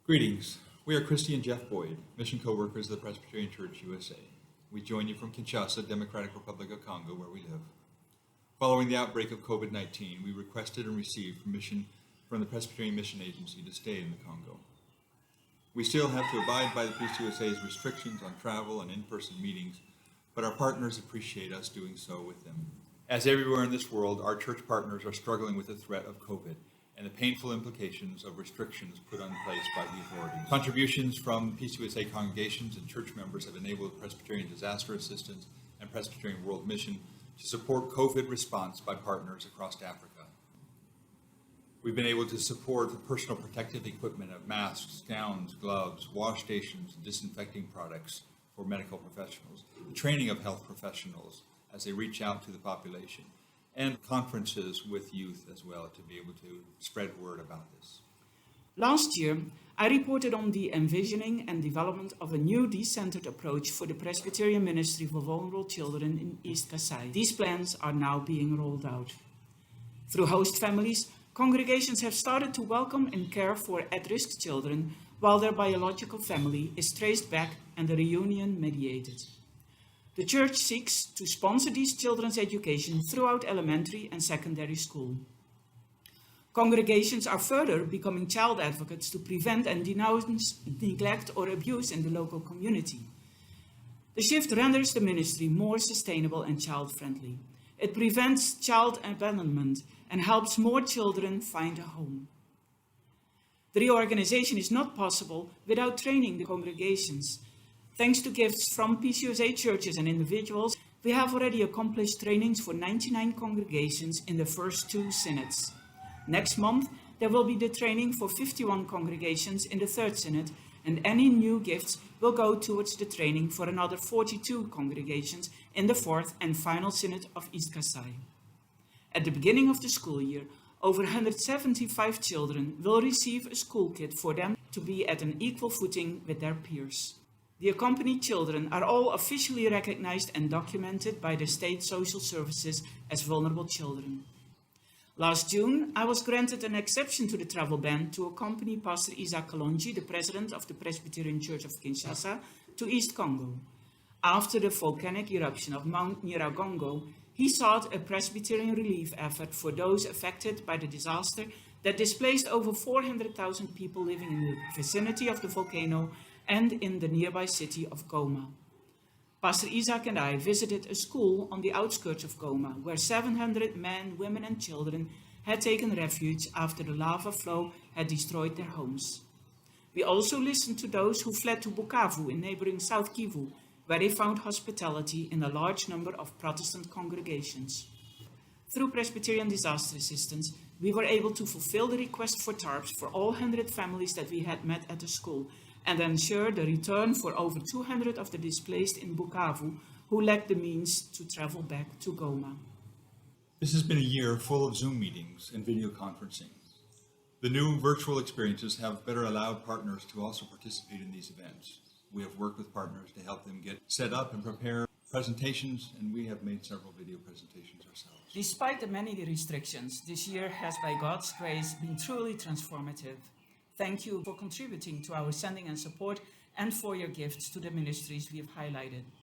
Greetings. We are Christy and Jeff Boyd, mission co-workers of the Presbyterian Church USA. We join you from Kinshasa, Democratic Republic of Congo, where we live. Following the outbreak of COVID-19, we requested and received permission from the Presbyterian Mission Agency to stay in the Congo. We still have to abide by the PCUSA's restrictions on travel and in-person meetings, but our partners appreciate us doing so with them. As everywhere in this world, our church partners are struggling with the threat of COVID and the painful implications of restrictions put in place by the authorities. Contributions from PCUSA congregations and church members have enabled Presbyterian Disaster Assistance and Presbyterian World Mission to support COVID response by partners across Africa. We've been able to support the personal protective equipment of masks, gowns, gloves, wash stations, and disinfecting products for medical professionals, the training of health professionals as they reach out to the population, and conferences with youth as well to be able to spread word about this. Last year, I reported on the envisioning and development of a new decentered approach for the Presbyterian Ministry for Vulnerable Children in East Kasai. These plans are now being rolled out. Through host families, congregations have started to welcome and care for at-risk children while their biological family is traced back and the reunion mediated. The Church seeks to sponsor these children's education throughout elementary and secondary school. Congregations are further becoming child advocates to prevent and denounce neglect or abuse in the local community. The shift renders the ministry more sustainable and child-friendly. It prevents child abandonment and helps more children find a home. The reorganization is not possible without training the congregations. Thanks to gifts from PCUSA churches and individuals, we have already accomplished trainings for 99 congregations in the first 2 synods. Next month, there will be the training for 51 congregations in the 3rd synod, and any new gifts will go towards the training for another 42 congregations in the 4th and final synod of East Kasai. At the beginning of the school year, over 175 children will receive a school kit for them to be at an equal footing with their peers. The accompanied children are all officially recognized and documented by the state social services as vulnerable children. Last June, I was granted an exception to the travel ban to accompany Pastor Isaac Kalonji, the president of the Presbyterian Church of Kinshasa, to East Congo. After the volcanic eruption of Mount Nyiragongo, he sought a Presbyterian relief effort for those affected by the disaster that displaced over 400,000 people living in the vicinity of the volcano and in the nearby city of Goma. Pastor Isaac and I visited a school on the outskirts of Goma, where 700 men, women and children had taken refuge after the lava flow had destroyed their homes. We also listened to those who fled to Bukavu in neighboring South Kivu, where they found hospitality in a large number of Protestant congregations. Through Presbyterian Disaster Assistance, we were able to fulfill the request for tarps for all 100 families that we had met at the school, and ensure the return for over 200 of the displaced in Bukavu who lacked the means to travel back to Goma. This has been a year full of Zoom meetings and video conferencing. The new virtual experiences have better allowed partners to also participate in these events. We have worked with partners to help them get set up and prepare presentations, and we have made several video presentations ourselves. Despite the many restrictions, this year has, by God's grace, been truly transformative. Thank you for contributing to our sending and support and for your gifts to the ministries we have highlighted.